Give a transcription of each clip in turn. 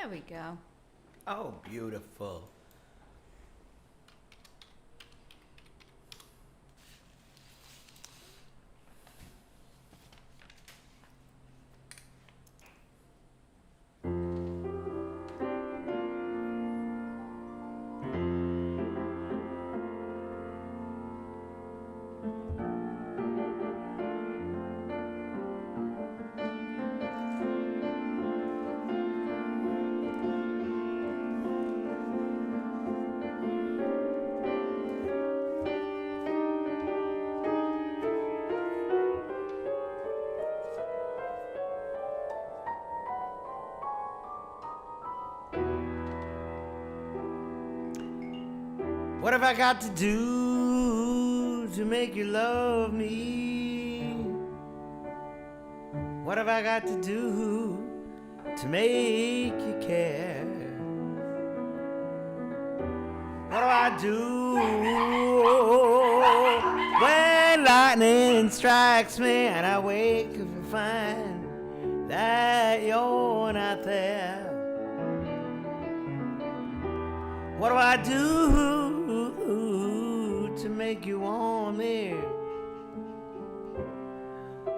There we go. Oh, beautiful. What have I got to do to make you love me? What have I got to do to make you care? What do I do when lightning strikes me and I wake up and find that you're not there? What do I do to make you want me?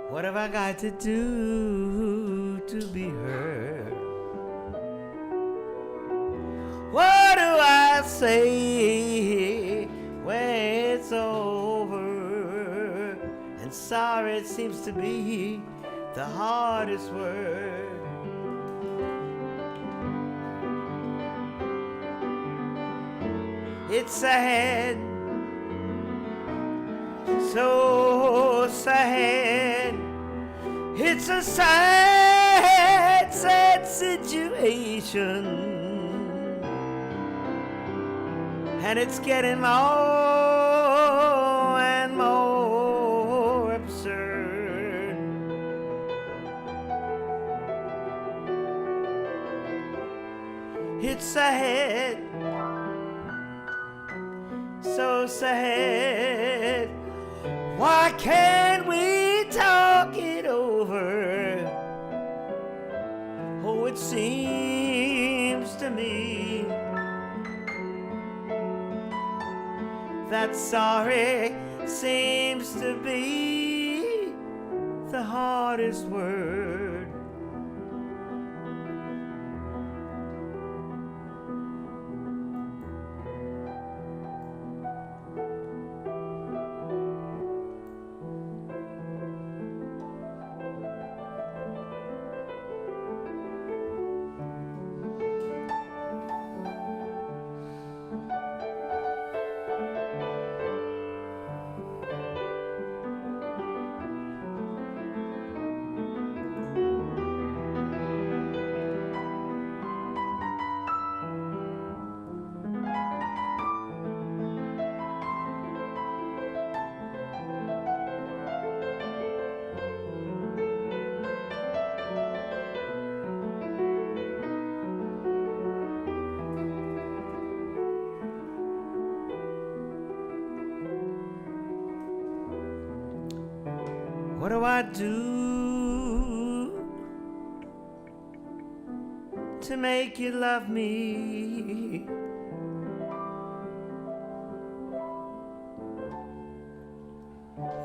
What have I got to do to be heard? What do I say when it's over? And sorry seems to be the hardest word. It's sad, so sad. It's a sad, sad situation, and it's getting more and more absurd. It's sad, so sad. Why can't we talk it over? Oh, it seems to me that sorry seems to be the hardest word. What do I do to make you love me?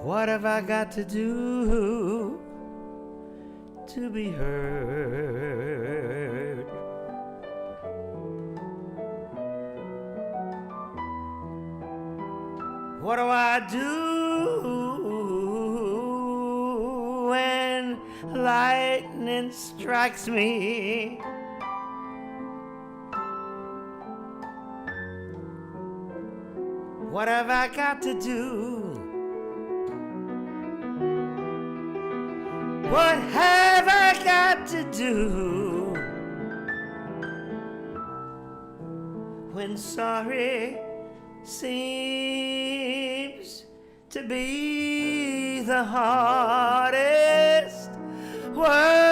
What have I got to do to be heard? What do I do when lightning strikes me? What have I got to do? What have I got to do when sorry seems to be the hardest word?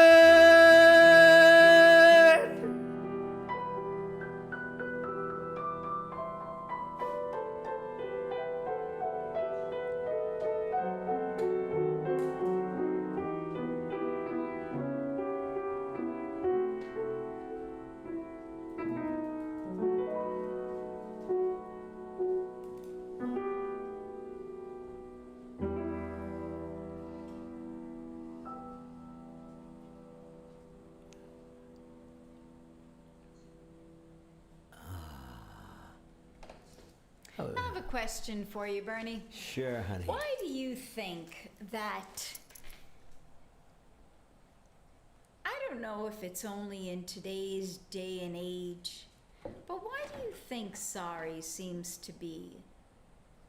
question for you, Bernie. Sure, honey. Why do you think that, I don't know if it's only in today's day and age, but why do you think sorry seems to be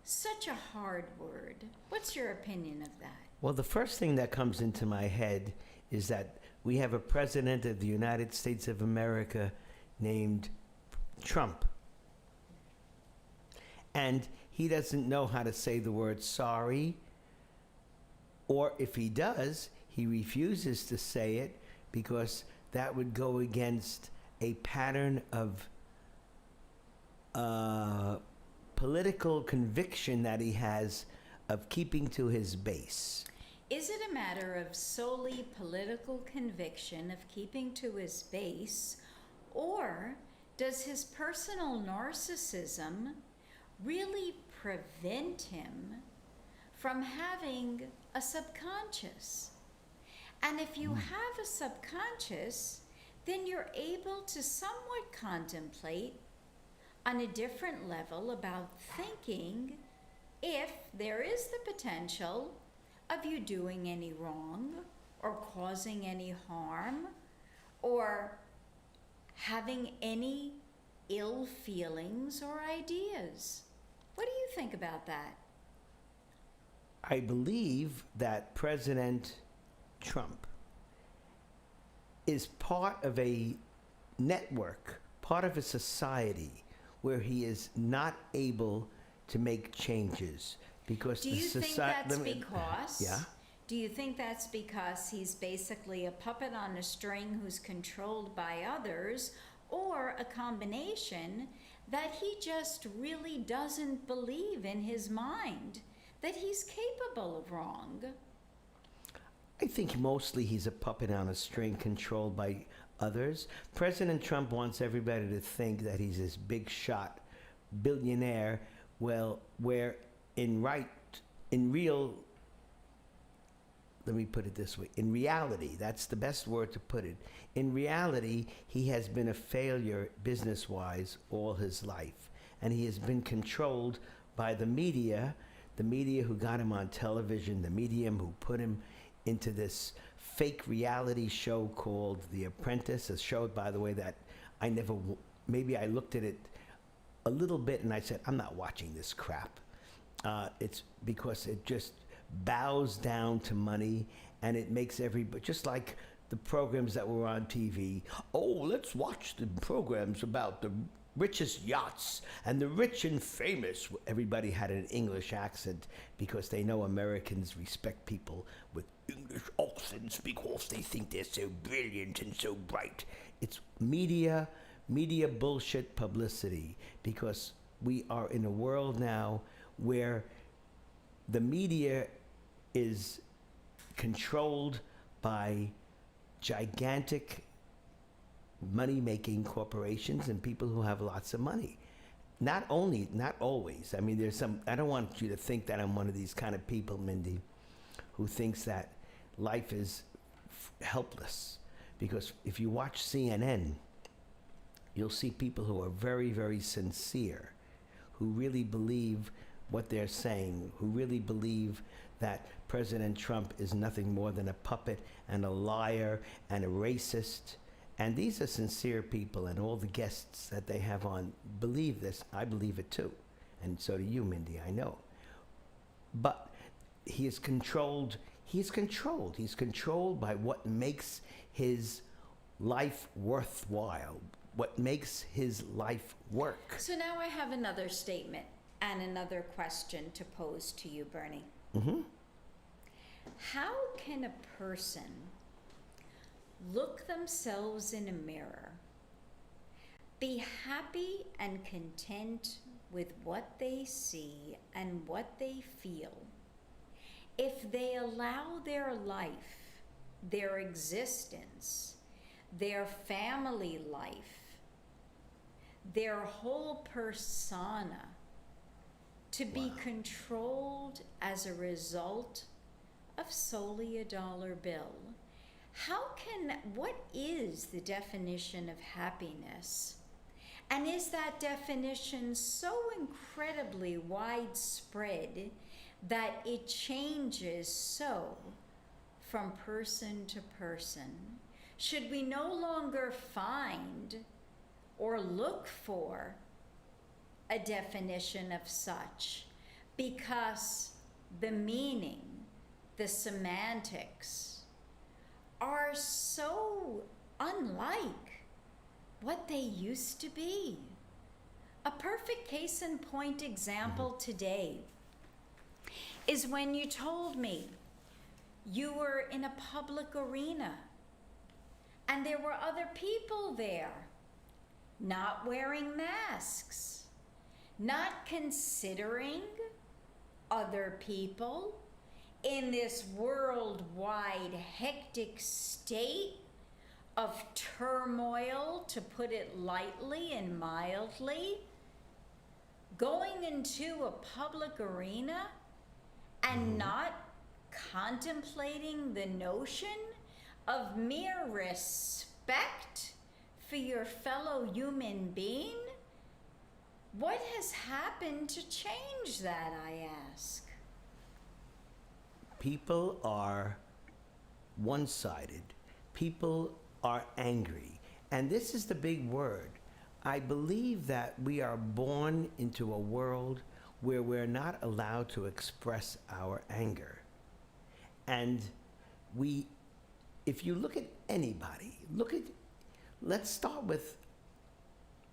such a hard word? What's your opinion of that? Well, the first thing that comes into my head is that we have a president of the United States of America named Trump. And he doesn't know how to say the word sorry, or if he does, he refuses to say it because that would go against a pattern of political conviction that he has of keeping to his base. Is it a matter of solely political conviction of keeping to his base, or does his personal narcissism really prevent him from having a subconscious? And if you have a subconscious, then you're able to somewhat contemplate on a different level about thinking if there is the potential of you doing any wrong or causing any harm or having any ill feelings or ideas. What do you think about that? I believe that President Trump is part of a network, part of a society where he is not able to make changes because Do the you think society. that's because? Yeah. Do you think that's because he's basically a puppet on a string who's controlled by others, or a combination that he just really doesn't believe in his mind that he's capable of wrong? I think mostly he's a puppet on a string controlled by others. President Trump wants everybody to think that he's this big shot billionaire. Well, where in real, let me put it this way, in reality, that's the best word to put it. In reality, he has been a failure business-wise all his life. And he has been controlled by the media who got him on television, the media who put him into this fake reality show called The Apprentice, a show, by the way, that I never, maybe I looked at it a little bit and I said, I'm not watching this crap. It's because it just bows down to money and it makes everybody, just like the programs that were on TV. Oh, let's watch the programs about the richest yachts and the rich and famous. Everybody had an English accent because they know Americans respect people with English accents because they think they're so brilliant and so bright. It's media bullshit publicity, because we are in a world now where the media is controlled by gigantic money-making corporations and people who have lots of money. Not always. I mean, there's some, I don't want you to think that I'm one of these kind of people, Mindy, who thinks that life is helpless. Because if you watch CNN, you'll see people who are very, very sincere, who really believe what they're saying, who really believe that President Trump is nothing more than a puppet and a liar and a racist. And these are sincere people, and all the guests that they have on believe this. I believe it too. And so do you, Mindy, I know. But he is controlled. He's controlled. He's controlled by what makes his life worthwhile, what makes his life work. So now I have another statement and another question to pose to you, Bernie. Mm-hmm. How can a person look themselves in a mirror, be happy and content with what they see and what they feel, if they allow their life, their existence, their family life, their whole persona to be controlled as a result of solely a dollar bill? What is the definition of happiness? And is that definition so incredibly widespread that it changes so from person to person? Should we no longer find or look for a definition of such because the meaning, the semantics are so unlike what they used to be? A perfect case in point example today is when you told me you were in a public arena and there were other people there not wearing masks, not considering other people in this worldwide hectic state of turmoil, to put it lightly and mildly, going into a public arena and not contemplating the notion of mere respect for your fellow human being? What has happened to change that, I ask? People are one-sided. People are angry. And this is the big word. I believe that we are born into a world where we're not allowed to express our anger. And if you look at anybody, let's start with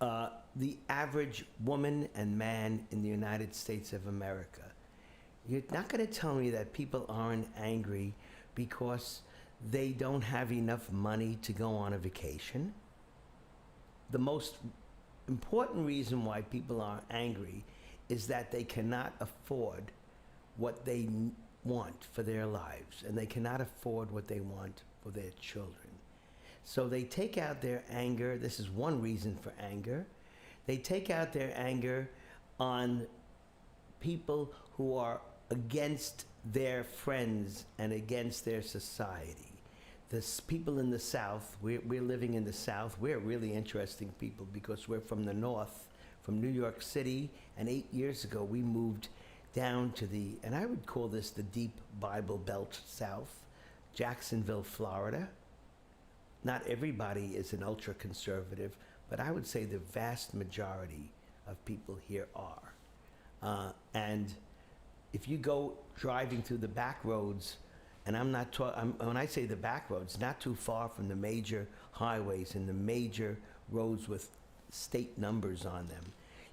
the average woman and man in the United States of America. You're not going to tell me that people aren't angry because they don't have enough money to go on a vacation. The most important reason why people are angry is that they cannot afford what they want for their lives, and they cannot afford what they want for their children. So they take out their anger. This is one reason for anger. They take out their anger on people who are against their friends and against their society. The people in the South, we're living in the South. We're really interesting people because we're from the North, from New York City, and 8 years ago we moved down to and I would call this the deep Bible Belt South, Jacksonville, Florida. Not everybody is an ultra-conservative, but I would say the vast majority of people here are. And if you go driving through the back roads, and when I say the back roads, not too far from the major highways and the major roads with state numbers on them,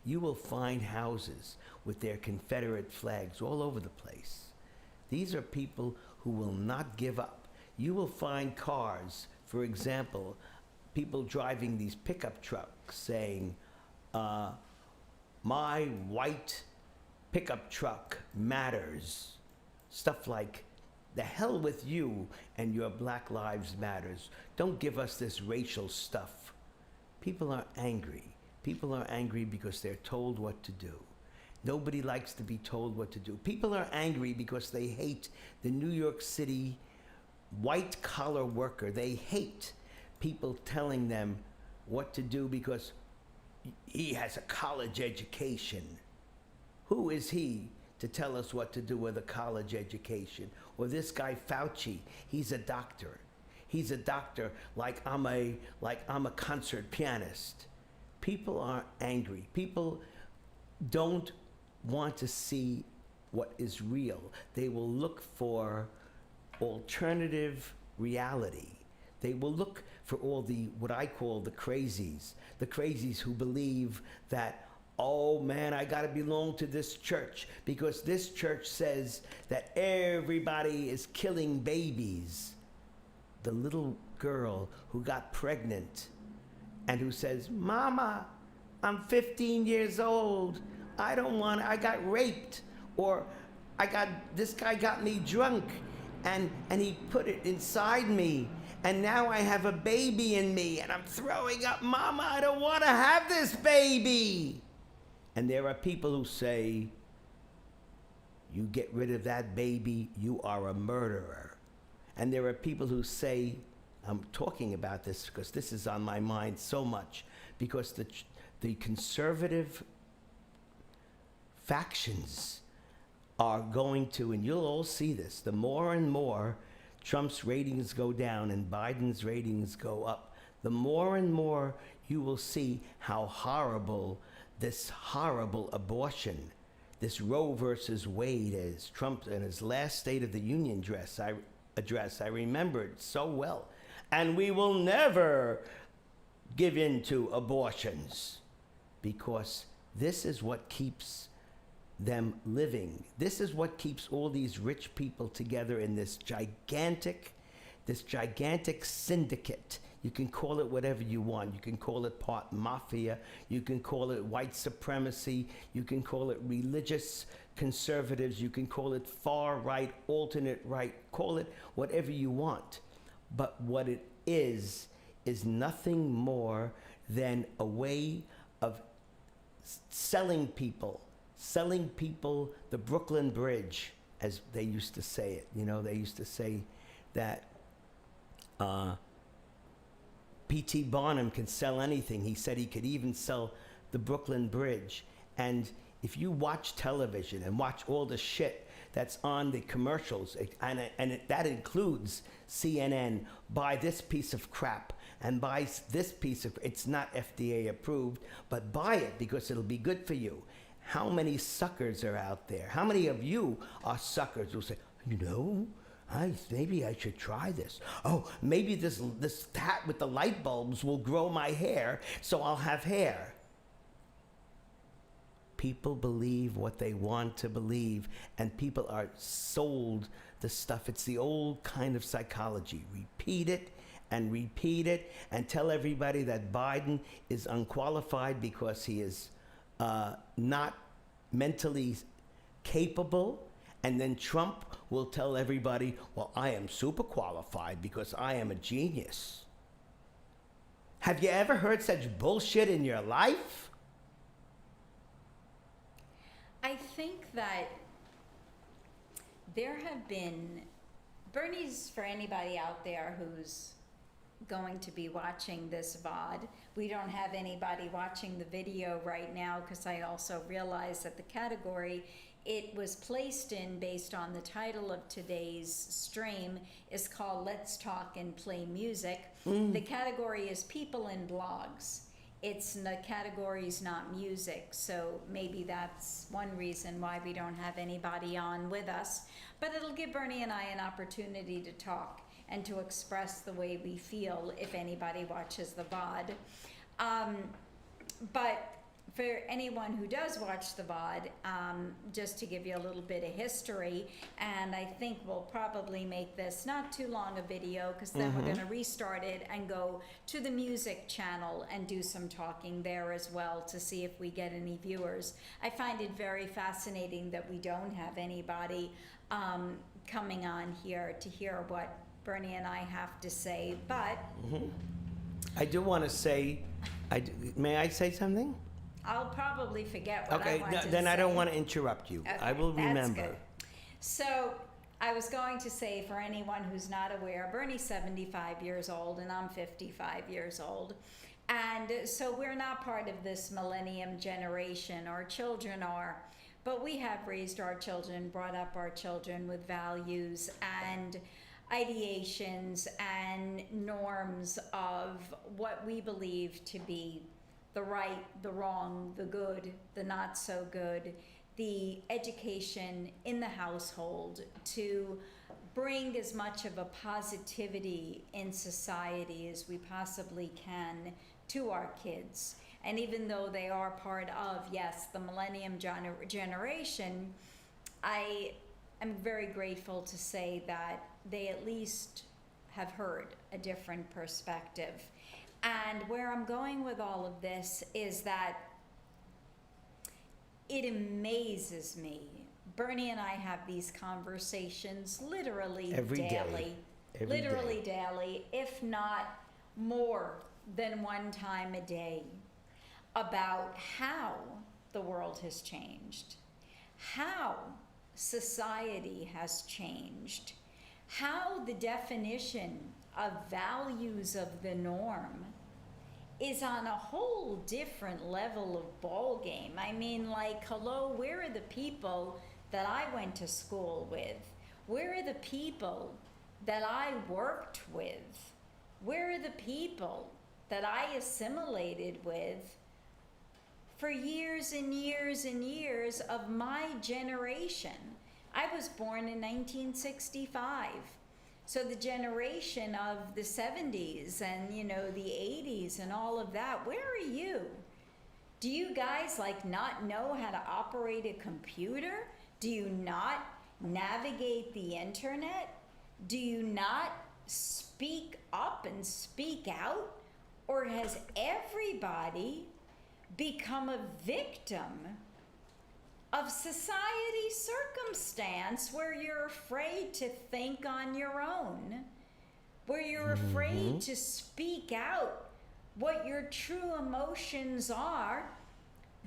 you will find houses with their Confederate flags all over the place. These are people who will not give up. You will find cars, for example, people driving these pickup trucks saying, my white pickup truck matters. Stuff like, the hell with you and your Black Lives Matters. Don't give us this racial stuff. People are angry. People are angry because they're told what to do. Nobody likes to be told what to do. People are angry because they hate the New York City white-collar worker. They hate people telling them what to do because he has a college education. Who is he to tell us what to do with a college education? Or this guy Fauci, he's a doctor. He's a doctor like I'm a concert pianist. People are angry. People don't want to see what is real. They will look for alternative reality. They will look for all what I call the crazies who believe that, oh man, I gotta belong to this church because this church says that everybody is killing babies. The little girl who got pregnant and who says, Mama, I'm 15 years old. I got raped, or this guy got me drunk and he put it inside me. And now I have a baby in me and I'm throwing up. Mama, I don't want to have this baby. And there are people who say, you get rid of that baby, you are a murderer. And there are people who say, I'm talking about this because this is on my mind so much, because the conservative factions are going to, and you'll all see this, the more and more Trump's ratings go down and Biden's ratings go up, the more and more you will see how horrible this horrible abortion, this Roe versus Wade is. Trump, in his last State of the Union address, I remember it so well. And we will never give in to abortions, because this is what keeps them living. This is what keeps all these rich people together in this gigantic syndicate. You can call it whatever you want. You can call it part mafia. You can call it white supremacy. You can call it religious conservatives. You can call it far right, alternate right. Call it whatever you want. But what it is nothing more than a way of selling people the Brooklyn Bridge, as they used to say it. You know, they used to say that P.T. Barnum can sell anything. He said he could even sell the Brooklyn Bridge. And if you watch television and watch all the shit that's on the commercials, that includes CNN, buy this piece of crap and buy this piece of, it's not FDA approved, but buy it because it'll be good for you. How many suckers are out there? How many of you are suckers who say, you know, maybe I should try this. Oh, maybe this hat with the light bulbs will grow my hair, so I'll have hair. People believe what they want to believe, and people are sold the stuff. It's the old kind of psychology. Repeat it, and tell everybody that Biden is unqualified because he is not mentally capable. And then Trump will tell everybody, well, I am super qualified because I am a genius. Have you ever heard such bullshit in your life? I think that there have been, Bernie's, for anybody out there who's going to be watching this VOD, we don't have anybody watching the video right now because I also realize that the category it was placed in based on the title of today's stream is called Let's Talk and Play Music. The category is people and blogs. The category's not music, so maybe that's one reason why we don't have anybody on with us. But it'll give Bernie and I an opportunity to talk and to express the way we feel if anybody watches the VOD. But for anyone who does watch the VOD, just to give you a little bit of history, and I think we'll probably make this not too long a video because then we're going to restart it and go to the music channel and do some talking there as well to see if we get any viewers. I find it very fascinating that we don't have anybody coming on here to hear what Bernie and I have to say, but I do want to say, may I say something? I'll probably forget what I Okay, want to say. then I don't want to interrupt you. Okay, I will remember. That's good. So I was going to say, for anyone who's not aware, Bernie's 75 years old and I'm 55 years old. And so we're not part of this millennium generation. Our children are. But we have raised our children, brought up our children with values and ideations and norms of what we believe to be the right, the wrong, the good, the not so good, the education in the household to bring as much of a positivity in society as we possibly can to our kids. And even though they are part of, yes, the millennium generation, I am very grateful to say that they at least have heard a different perspective. And where I'm going with all of this is that it amazes me. Bernie and I have these conversations literally Every daily. day. Literally daily, if not more than one time a day, about how the world has changed, how society has changed, how the definition of values of the norm is on a whole different level of ball game. I mean, like, hello, where are the people that I went to school with? Where are the people that I worked with? Where are the people that I assimilated with for years and years and years of my generation? I was born in 1965. So the generation of the 70s and, you know, the 80s and all of that, where are you? Do you guys like not know how to operate a computer? Do you not navigate the internet? Do you not speak up and speak out? Or has everybody become a victim of society circumstance where you're afraid to think on your own, where you're afraid to speak out what your true emotions are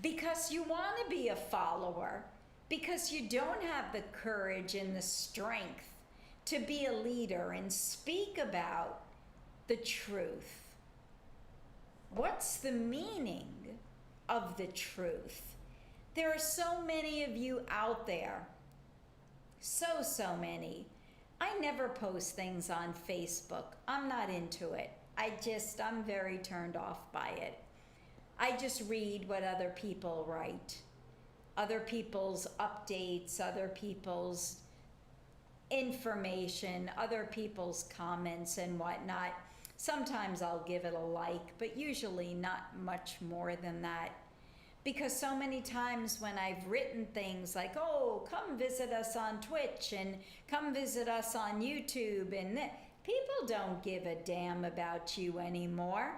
because you want to be a follower, because you don't have the courage and the strength to be a leader and speak about the truth? What's the meaning of the truth? There are so many of you out there. So many. I never post things on Facebook. I'm not into it. I'm very turned off by it. I just read what other people write. Other people's updates, other people's information, other people's comments and whatnot. Sometimes I'll give it a like, but usually not much more than that. Because so many times when I've written things like, oh, come visit us on Twitch and come visit us on YouTube, and people don't give a damn about you anymore.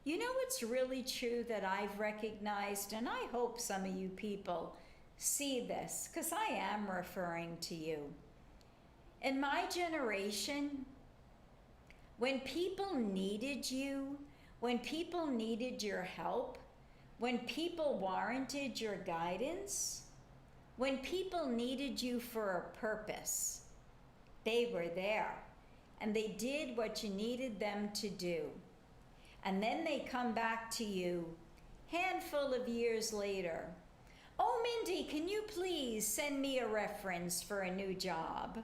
You know what's really true that I've recognized, and I hope some of you people see this, because I am referring to you. In my generation, when people needed you, when people needed your help, when people warranted your guidance, when people needed you for a purpose, they were there and they did what you needed them to do. And then they come back to you handful of years later. Oh, Mindy, can you please send me a reference for a new job?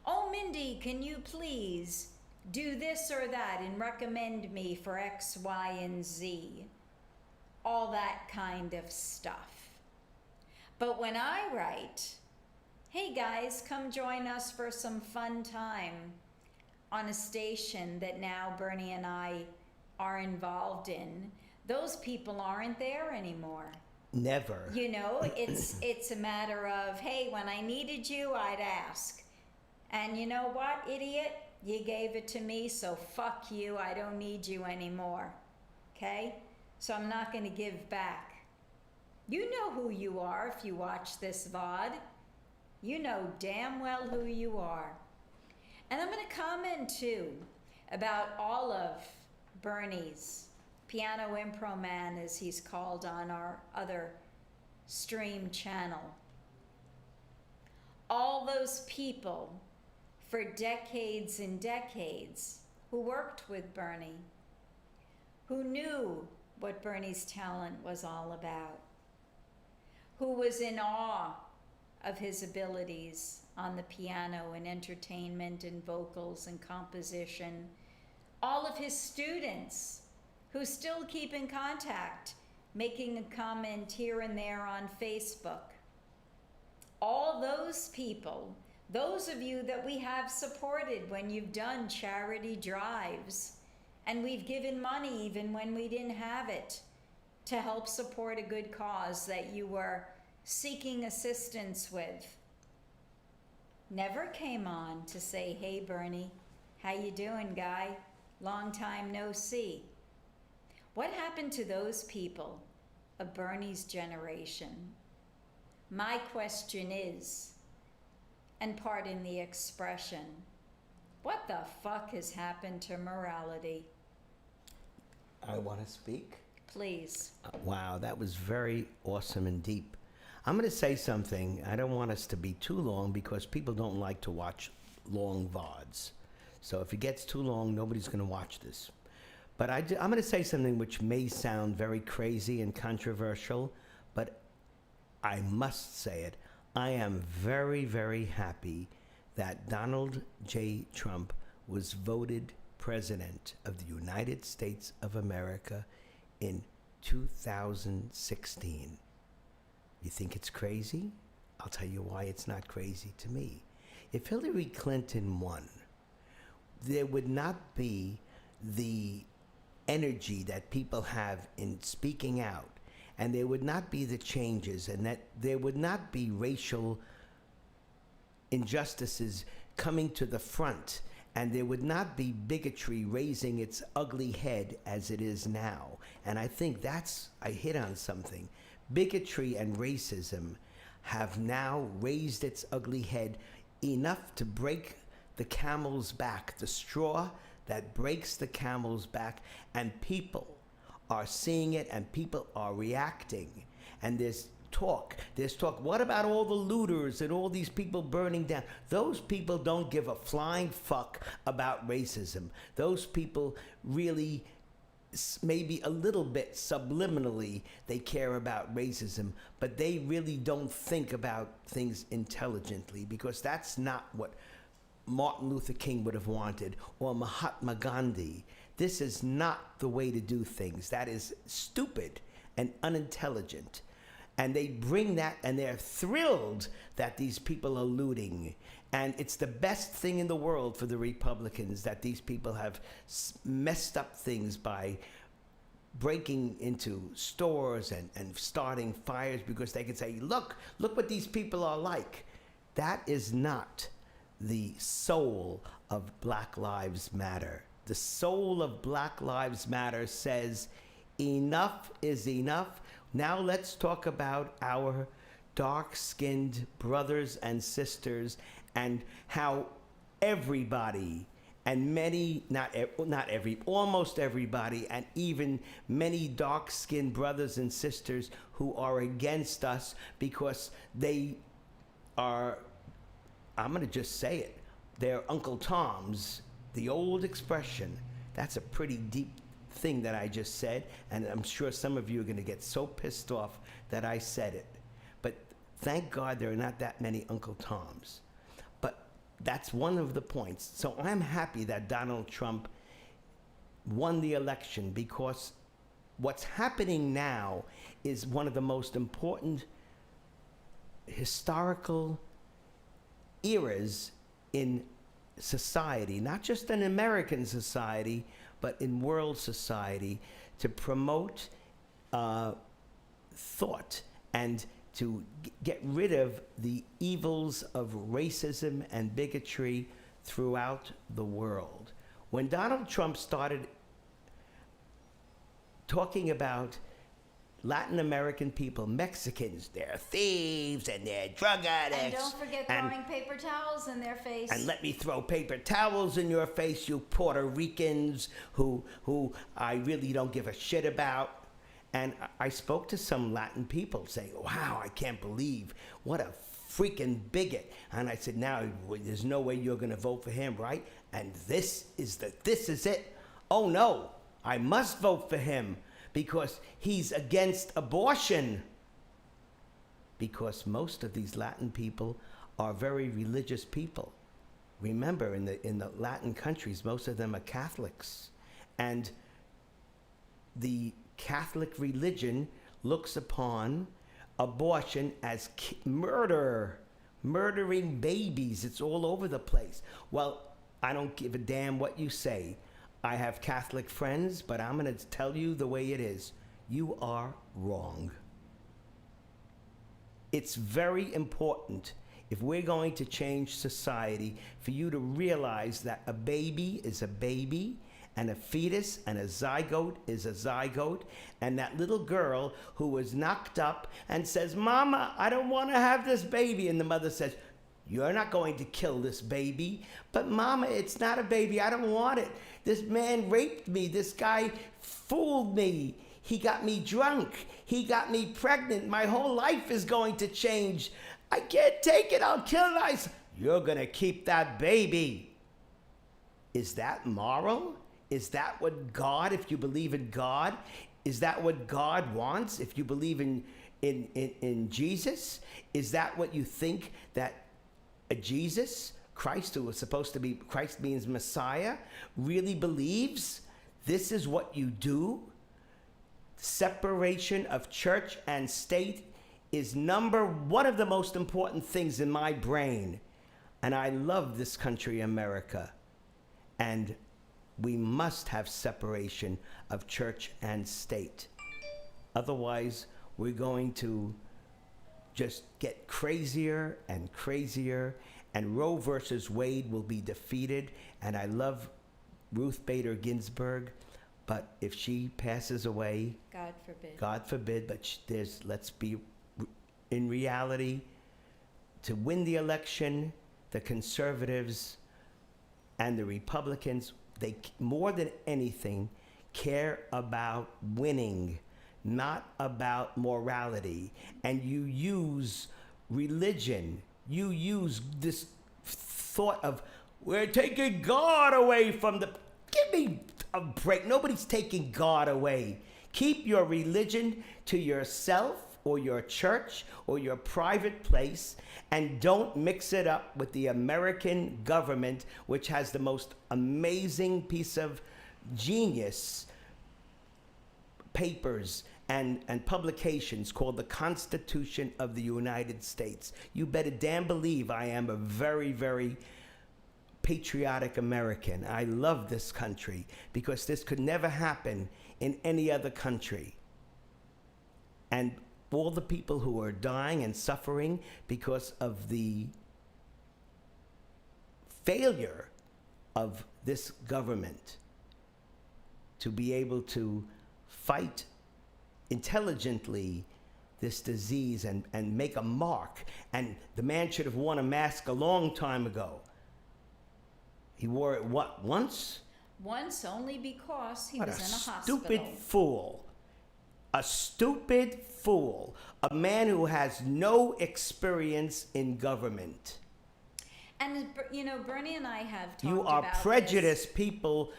Oh, Mindy, can you please do this or that and recommend me for X, Y, and Z? All that kind of stuff. But when I write, hey guys, come join us for some fun time on a station that now Bernie and I are involved in, those people aren't there anymore. Never. You know, it's a matter of, hey, when I needed you, I'd ask. And you know what, idiot? You gave it to me, so fuck you, I don't need you anymore. Okay? So I'm not going to give back. You know who you are if you watch this VOD. You know damn well who you are. And I'm going to comment too about all of Bernie's Piano Impro Man, as he's called on our other stream channel. All those people for decades and decades who worked with Bernie, who knew what Bernie's talent was all about, who was in awe of his abilities on the piano and entertainment and vocals and composition, all of his students who still keep in contact, making a comment here and there on Facebook. All those people, those of you that we have supported when you've done charity drives, and we've given money even when we didn't have it to help support a good cause that you were seeking assistance with, never came on to say, hey Bernie, how you doing, guy? Long time no see. What happened to those people of Bernie's generation? My question is, and pardon the expression, what the fuck has happened to morality? I want to speak. Please. Wow, that was very awesome and deep. I'm going to say something. I don't want us to be too long because people don't like to watch long VODs. So if it gets too long, nobody's going to watch this. But I'm going to say something which may sound very crazy and controversial, but I must say it. I am very, very happy that Donald J. Trump was voted President of the United States of America in 2016. You think it's crazy? I'll tell you why it's not crazy to me. If Hillary Clinton won, there would not be the energy that people have in speaking out, and there would not be the changes, and that there would not be racial injustices coming to the front, and there would not be bigotry raising its ugly head as it is now. And I think I hit on something. Bigotry and racism have now raised its ugly head enough to break the camel's back, the straw that breaks the camel's back, and people are seeing it and people are reacting. And there's talk. What about all the looters and all these people burning down? Those people don't give a flying fuck about racism. Those people really, maybe a little bit subliminally, they care about racism, but they really don't think about things intelligently, because that's not what Martin Luther King would have wanted, or Mahatma Gandhi. This is not the way to do things. That is stupid and unintelligent. And they bring that, and they're thrilled that these people are looting. And it's the best thing in the world for the Republicans that these people have messed up things by breaking into stores and starting fires, because they can say, look what these people are like. That is not the soul of Black Lives Matter. The soul of Black Lives Matter says, enough is enough. Now let's talk about our dark-skinned brothers and sisters, and how everybody, and many, almost everybody, and even many dark-skinned brothers and sisters who are against us because they are, I'm going to just say it, they're Uncle Toms. The old expression. That's a pretty deep thing that I just said, and I'm sure some of you are going to get so pissed off that I said it. But thank God there are not that many Uncle Toms. But that's one of the points. So I'm happy that Donald Trump won the election, because what's happening now is one of the most important historical eras in society, not just in American society, but in world society, to promote thought and to get rid of the evils of racism and bigotry throughout the world. When Donald Trump started talking about Latin American people, Mexicans, they're thieves and they're drug addicts. And don't forget throwing paper towels in their face. And let me throw paper towels in your face, you Puerto Ricans who I really don't give a shit about. And I spoke to some Latin people saying, wow, I can't believe, what a freaking bigot. And I said, now, there's no way you're going to vote for him, right? And this is it. Oh no, I must vote for him, because he's against abortion. Because most of these Latin people are very religious people. Remember, in the Latin countries, most of them are Catholics. And the Catholic religion looks upon abortion as murdering babies. It's all over the place. Well, I don't give a damn what you say. I have Catholic friends, but I'm going to tell you the way it is. You are wrong. It's very important, if we're going to change society, for you to realize that a baby is a baby, and a fetus and a zygote is a zygote, and that little girl who was knocked up and says, Mama, I don't want to have this baby, and the mother says, you're not going to kill this baby. But Mama, it's not a baby. I don't want it. This man raped me. This guy fooled me. He got me drunk. He got me pregnant. My whole life is going to change. I can't take it. I'll kill it. You're going to keep that baby. Is that moral? Is that what God, if you believe in God, is that what God wants? If you believe in Jesus, is that what you think that a Jesus, Christ, who was supposed to be, Christ means Messiah, really believes? This is what you do? Separation of church and state is one of the most important things in my brain. And I love this country, America. And we must have separation of church and state. Otherwise, we're going to just get crazier and crazier, and Roe versus Wade will be defeated. And I love Ruth Bader Ginsburg, but if she passes away, God forbid, but let's be in reality, to win the election, the conservatives and the Republicans, they more than anything care about winning, not about morality. And you use religion, you use this thought of, we're taking God away from the, give me a break. Nobody's taking God away. Keep your religion to yourself or your church or your private place, and don't mix it up with the American government, which has the most amazing piece of genius papers and publications called the Constitution of the United States. You better damn believe I am a very, very patriotic American. I love this country because this could never happen in any other country. And all the people who are dying and suffering because of the failure of this government to be able to fight intelligently this disease and make a mark. And the man should have worn a mask a long time ago. He wore it, what, once? Once, only because he What was in a hospital. Stupid fool. A stupid fool. A man who has no experience in government. And, you know, Bernie and I have talked You are about prejudiced people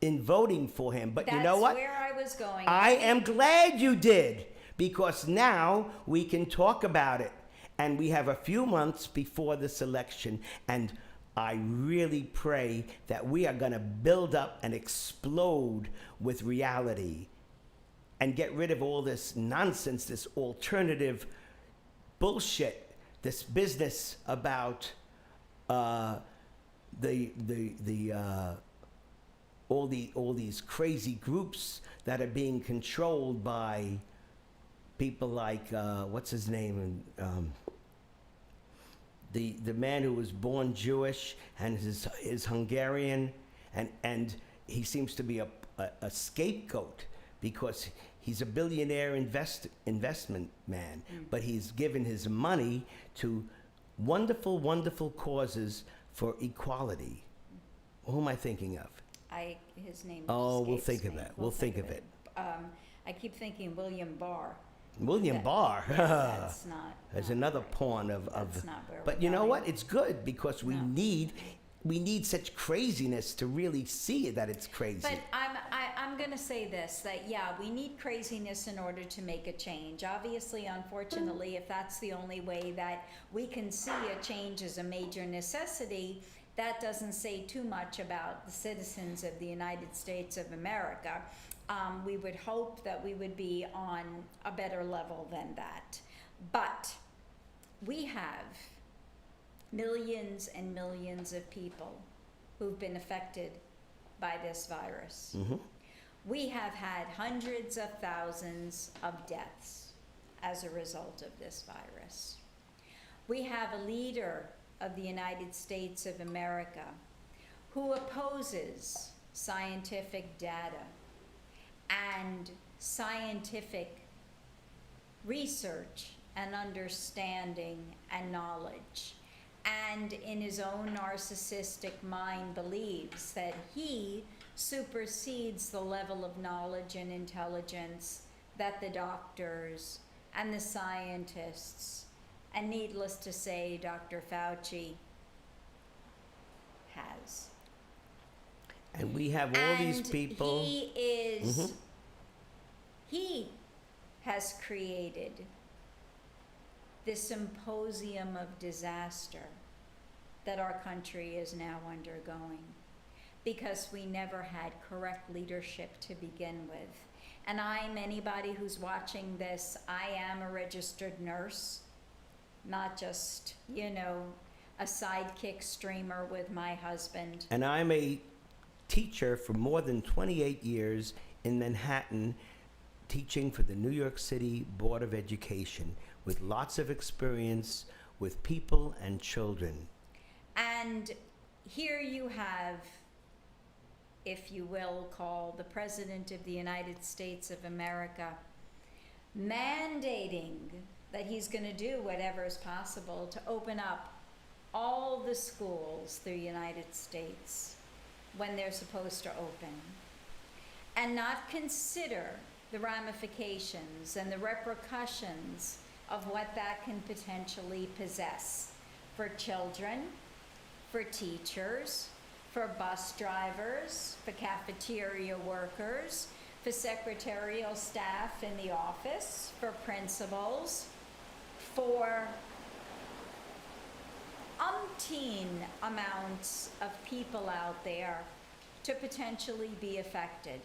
in voting for him. But you know what? That's where I was going. I am glad you did, because now we can talk about it. And we have a few months before this election, and I really pray that we are going to build up and explode with reality and get rid of all this nonsense, this alternative bullshit, this business about all these crazy groups that are being controlled by people like what's his name, the man who was born Jewish and is Hungarian, and he seems to be a scapegoat because he's a billionaire investment man, but he's given his money to wonderful, wonderful causes for equality. Who am I thinking of? His name. Oh, we'll escapes think of me. that. We'll think of it. I keep thinking William Barr. William Barr. That's not. There's not another right. pawn of. That's not where But we're you know going. what? It's good because we No. need such craziness to really see that it's crazy. But I'm going to say this, that yeah, we need craziness in order to make a change. Obviously, unfortunately, if that's the only way that we can see a change as a major necessity, that doesn't say too much about the citizens of the United States of America. We would hope that we would be on a better level than that. But we have millions and millions of people who've been affected by this virus. Mhm. We have had hundreds of thousands of deaths as a result of this virus. We have a leader of the United States of America who opposes scientific data and scientific research and understanding and knowledge, and in his own narcissistic mind believes that he supersedes the level of knowledge and intelligence that the doctors and the scientists, and needless to say, Dr. Fauci has. And we have all these And people. he has created this symposium of disaster that our country is now undergoing because we never had correct leadership to begin with. And anybody who's watching this, I am a registered nurse, not just, a sidekick streamer with my husband. And I'm a teacher for more than 28 years in Manhattan, teaching for the New York City Board of Education, with lots of experience with people and children. And here you have, if you will, call the President of the United States of America mandating that he's going to do whatever is possible to open up all the schools through the United States when they're supposed to open, and not consider the ramifications and the repercussions of what that can potentially possess for children, for teachers, for bus drivers, for cafeteria workers, for secretarial staff in the office, for principals, for umpteen amounts of people out there to potentially be affected.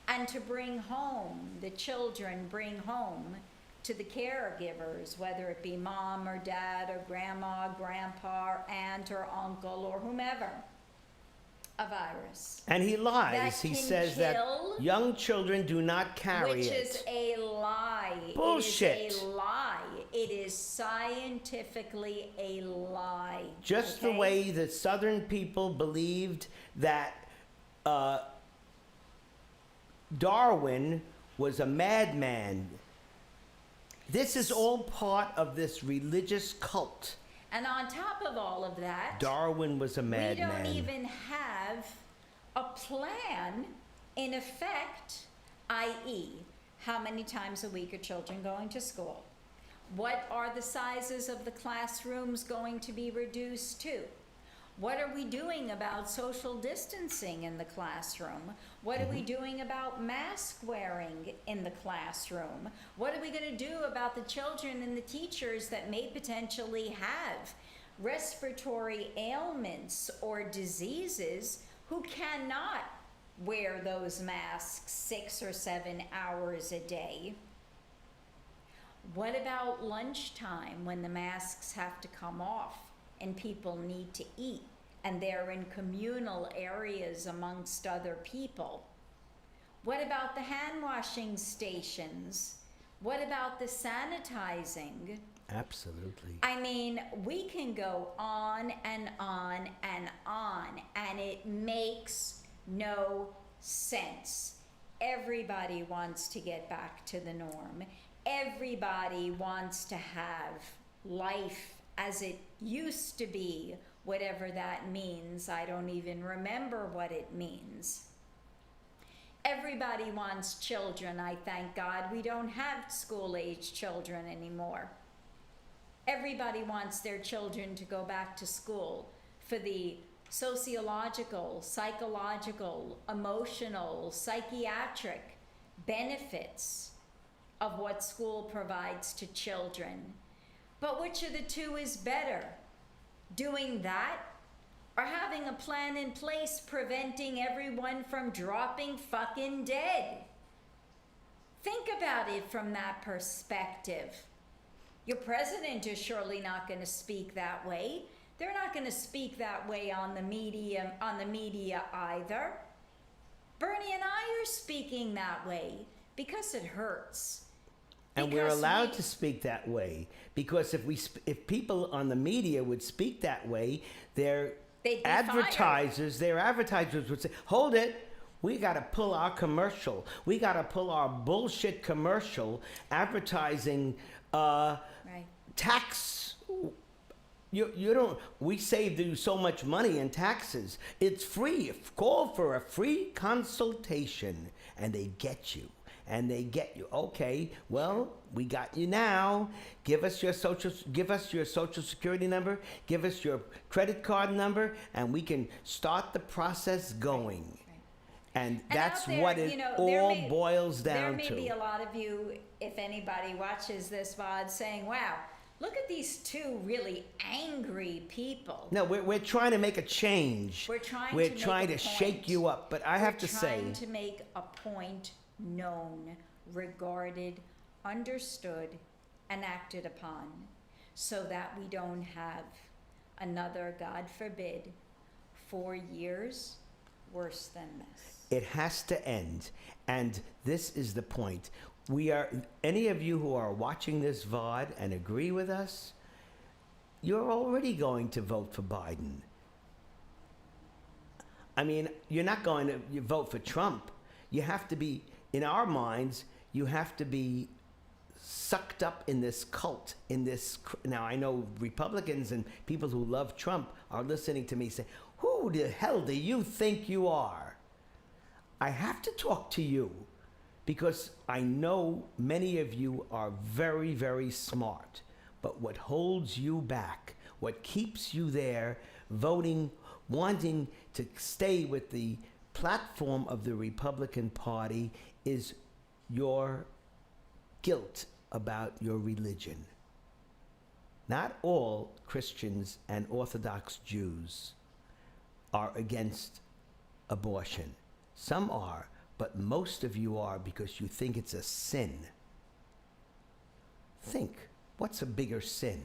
And to bring home, the children bring home to the caregivers, whether it be mom or dad or grandma, grandpa, or aunt or uncle or whomever, a virus. And he lies. That He can says that kill, young children do not carry which it. is a lie. Bullshit. It is a lie. It is scientifically a lie. Just the okay? way that Southern people believed that Darwin was a madman. This is all part of this religious cult. And on top of all of that, Darwin was a we madman. don't even have a plan in effect, i.e., how many times a week are children going to school? What are the sizes of the classrooms going to be reduced to? What are we doing about social distancing in the classroom? What are we doing about mask wearing in the classroom? What are we going to do about the children and the teachers that may potentially have respiratory ailments or diseases who cannot wear those masks 6 or 7 hours a day? What about lunchtime when the masks have to come off and people need to eat and they're in communal areas amongst other people? What about the hand washing stations? What about the sanitizing? Absolutely. I mean, we can go on and on and on, and it makes no sense. Everybody wants to get back to the norm. Everybody wants to have life as it used to be, whatever that means. I don't even remember what it means. Everybody wants children. I thank God we don't have school-age children anymore. Everybody wants their children to go back to school for the sociological, psychological, emotional, psychiatric benefits of what school provides to children. But which of the two is better? Doing that or having a plan in place preventing everyone from dropping fucking dead? Think about it from that perspective. Your president is surely not going to speak that way. They're not going to speak that way on the media either. Bernie and I are speaking that way because it hurts. And we're Because allowed to speak that way because if people on the media would speak that way, their They'd be advertisers would say, "Hold it, we got to pull our commercial. We got to pull our bullshit commercial advertising Right. tax." You don't. We saved you so much money in taxes. It's free. Call for a free consultation, and they get you. and they get you. Okay, well, we got you now. Give us your social security number, give us your credit card number, and we can start the process going. Right. And And that's out there, what it you know, all boils there down may to. be a lot of you, if anybody watches this VOD, saying, wow, look at these two really angry people. No, we're trying to make a change. We're trying We're to make trying a to shake point. you up. But I have to say, We're trying to make a point known, regarded, understood, and acted upon, so that we don't have another, God forbid, 4 years worse than this. it has to end. And this is the point. Any of you who are watching this VOD and agree with us, you're already going to vote for Biden. I mean, you're not going to vote for Trump. You have to be, in our minds, you have to be sucked up in this cult, in this. Now, I know Republicans and people who love Trump are listening to me say, who the hell do you think you are? I have to talk to you because I know many of you are very, very smart. But what holds you back, what keeps you there voting, wanting to stay with the platform of the Republican Party is your guilt about your religion. Not all Christians and Orthodox Jews are against abortion. Some are, but most of you are because you think it's a sin. Think, what's a bigger sin?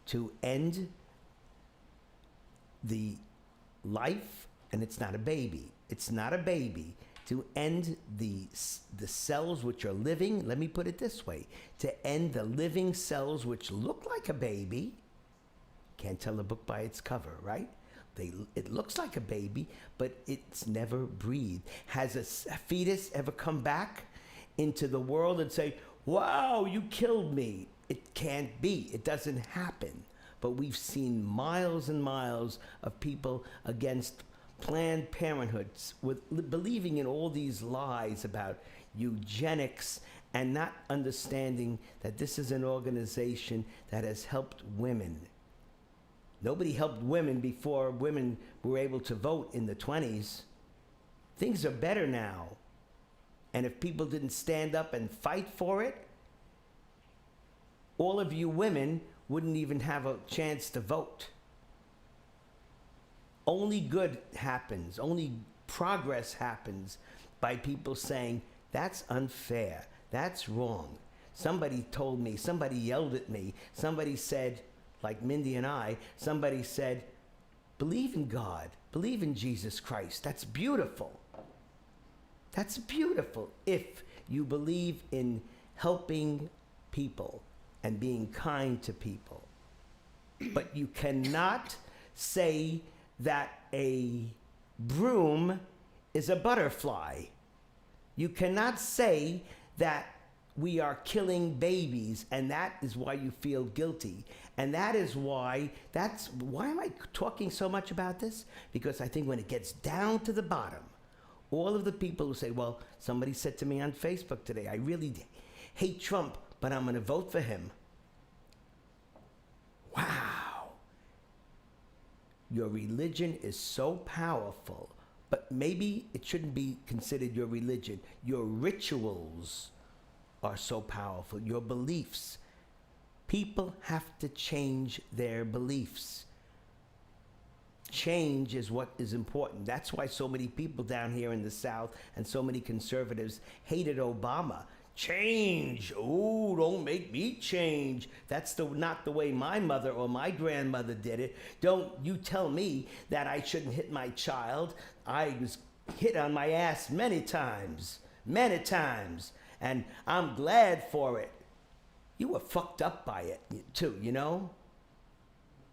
To end the life, and it's not a baby. It's not a baby. To end the cells which are living, let me put it this way, to end the living cells which look like a baby. Can't tell a book by its cover, right? It looks like a baby, but it's never breathed. Has a fetus ever come back into the world and say, wow, you killed me? It can't be. It doesn't happen. But we've seen miles and miles of people against Planned Parenthood, with believing in all these lies about eugenics and not understanding that this is an organization that has helped women. Nobody helped women before women were able to vote in the 20s. Things are better now. And if people didn't stand up and fight for it, all of you women wouldn't even have a chance to vote. Only good happens, only progress happens by people saying, that's unfair, that's wrong. Somebody told me, somebody yelled at me, somebody said, like Mindy and I, somebody said, believe in God, believe in Jesus Christ. That's beautiful. That's beautiful if you believe in helping people and being kind to people. But you cannot say that a broom is a butterfly. You cannot say that we are killing babies, and that is why you feel guilty. And that is why, why am I talking so much about this? Because I think when it gets down to the bottom, all of the people who say, well, somebody said to me on Facebook today, I really hate Trump, but I'm going to vote for him. Wow. Your religion is so powerful, but maybe it shouldn't be considered your religion. Your rituals are so powerful, your beliefs. People have to change their beliefs. Change is what is important. That's why so many people down here in the South and so many conservatives hated Obama. Change. Oh, don't make me change. That's not the way my mother or my grandmother did it. Don't you tell me that I shouldn't hit my child. I was hit on my ass many times. And I'm glad for it. You were fucked up by it too, you know?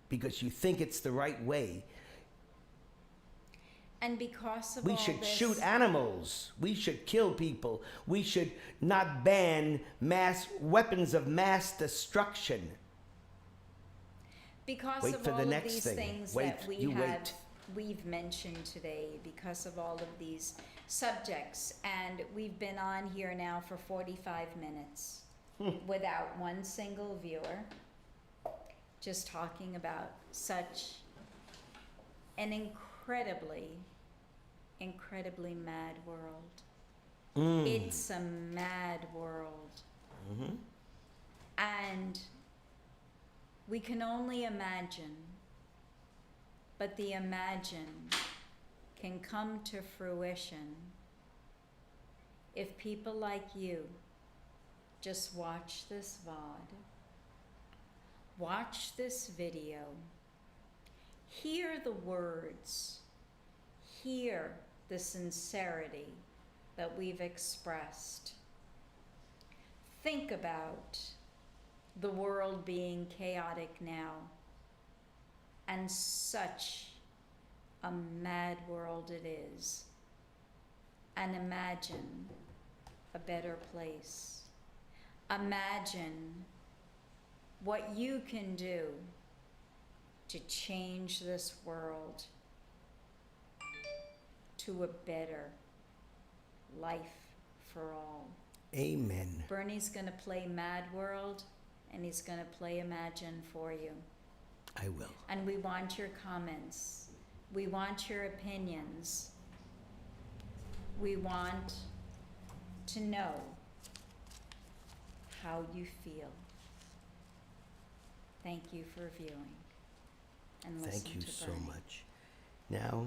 Because you think it's the right way. And because of We all should this, shoot animals. We should kill people. We should not ban weapons of mass destruction. because Wait of for the all of next these thing. things Wait, that you wait. we've mentioned today, because of all of these subjects, and we've been on here now for 45 minutes without one single viewer, just talking about such an incredibly mad world. It's a mad world. And we can only imagine, but the imagine can come to fruition if people like you just watch this VOD, watch this video, hear the words, hear the sincerity that we've expressed. Think about the world being chaotic now, and such a mad world it is. And imagine a better place. Imagine what you can do to change this world to a better life for all. Amen. Bernie's gonna play Mad World, and he's gonna play Imagine for you. I will. And we want your comments. We want your opinions. We want to know how you feel. Thank you for viewing and listening to Thank you so Bernie. much. Now,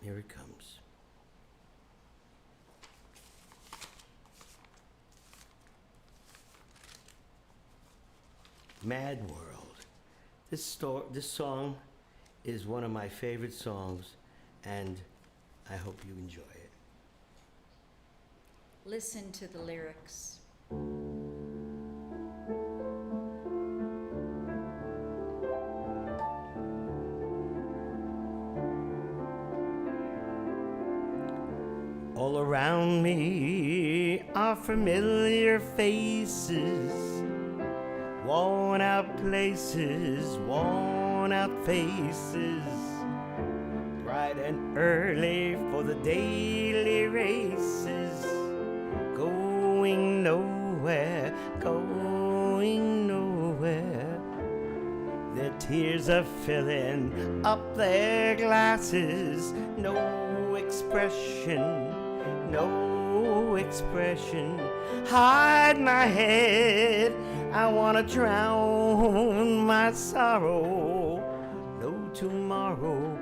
here it comes. Mad World. This song is one of my favorite songs, and I hope you enjoy it. Listen to the lyrics. All around me are familiar faces, worn out places, worn out faces, bright and early for the daily races, going nowhere, going nowhere. Their tears are filling up their glasses, no expression, no expression. Hide my head, I wanna drown my sorrow. No tomorrow,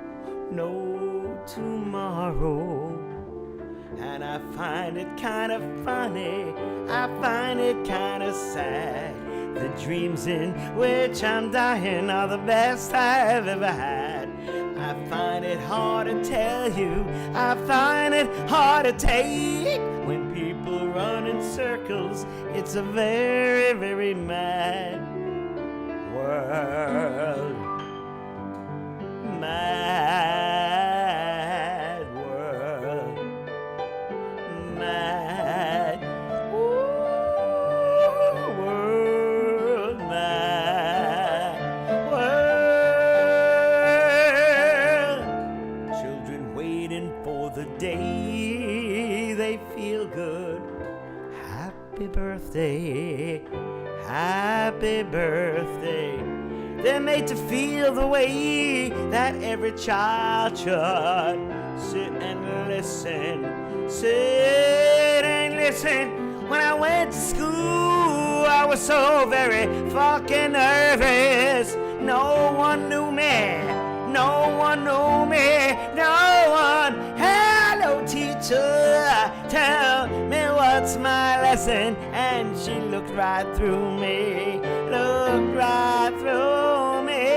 no tomorrow. And I find it kind of funny, I find it kind of sad. The dreams in which I'm dying are the best I've ever had. I find it hard to tell you, I find it hard to take. When people run in circles, it's a very, very mad world. Mad world. Mad world. Mad world. Children waiting for the day they feel good. Happy birthday, happy birthday. They're made to feel the way that every child should. Sit and listen, sit and listen. When I went to school, I was so very fucking nervous. No one knew me, no one knew me, no one. Hello, teacher, tell me what's my lesson. And she looked right through me, looked right through me.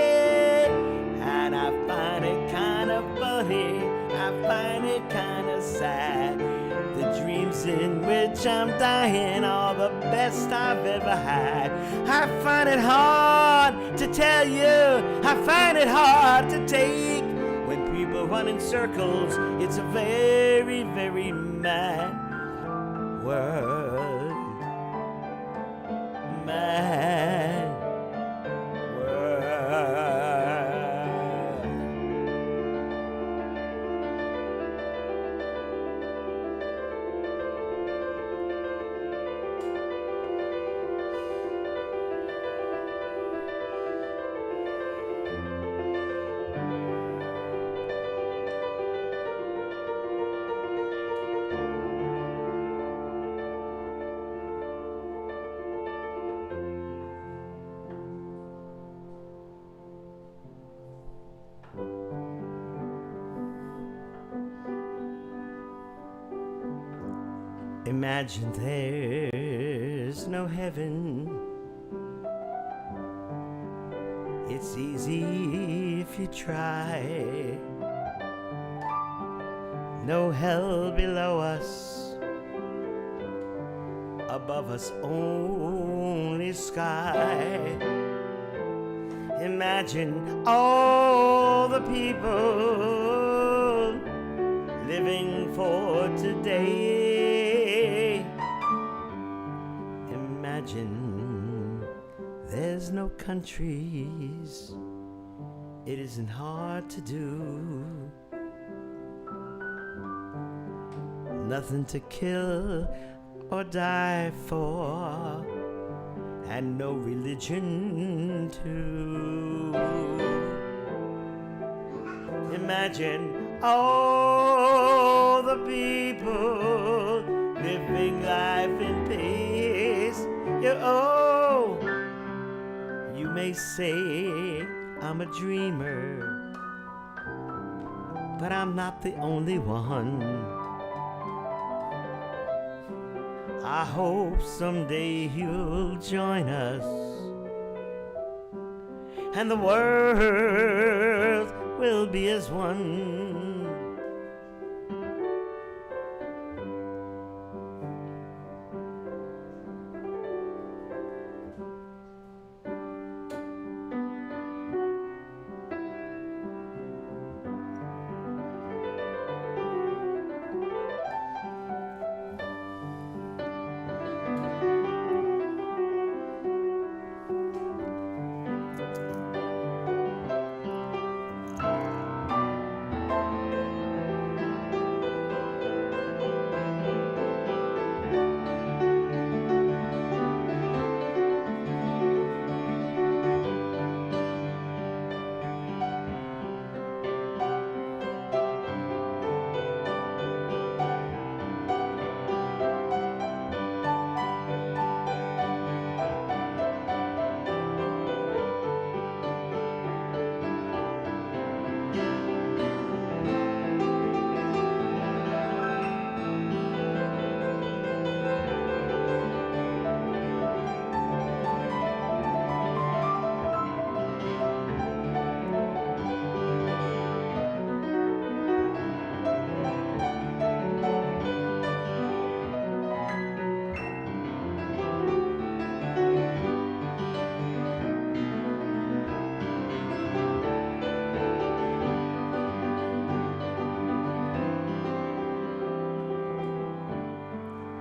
And I find it kind of funny, I find it kind of sad. The dreams in which I'm dying are the best I've ever had. I find it hard to tell you, I find it hard to take. When people run in circles, it's a very, very mad world. Mad world. Imagine there's no heaven. It's easy if you try. No hell below us, above us only sky. Imagine all the people living for today. Imagine there's no countries. It isn't hard to do. Nothing to kill or die for, and no religion too. Imagine all the people living life in peace. You may say I'm a dreamer, but I'm not the only one. I hope someday you'll join us, and the world will be as one.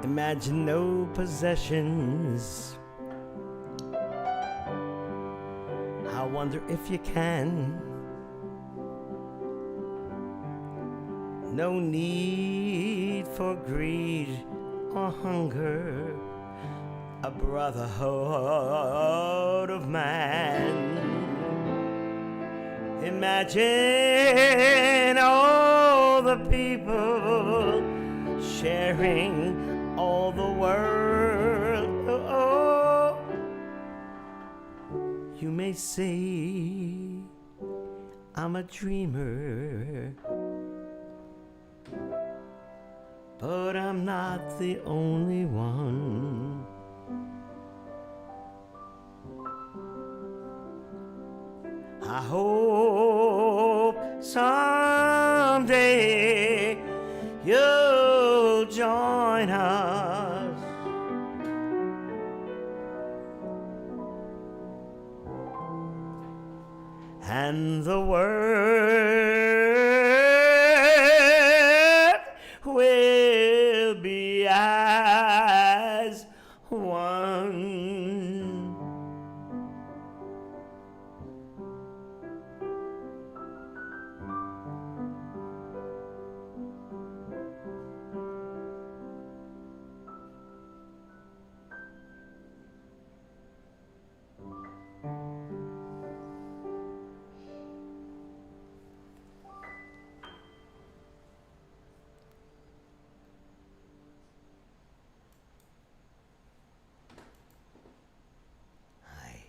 Imagine no possessions. I wonder if you can. No need for greed or hunger. A brotherhood of man. Imagine all the people sharing all the world. You may say I'm a dreamer, but I'm not the only one. I hope someday you'll join us,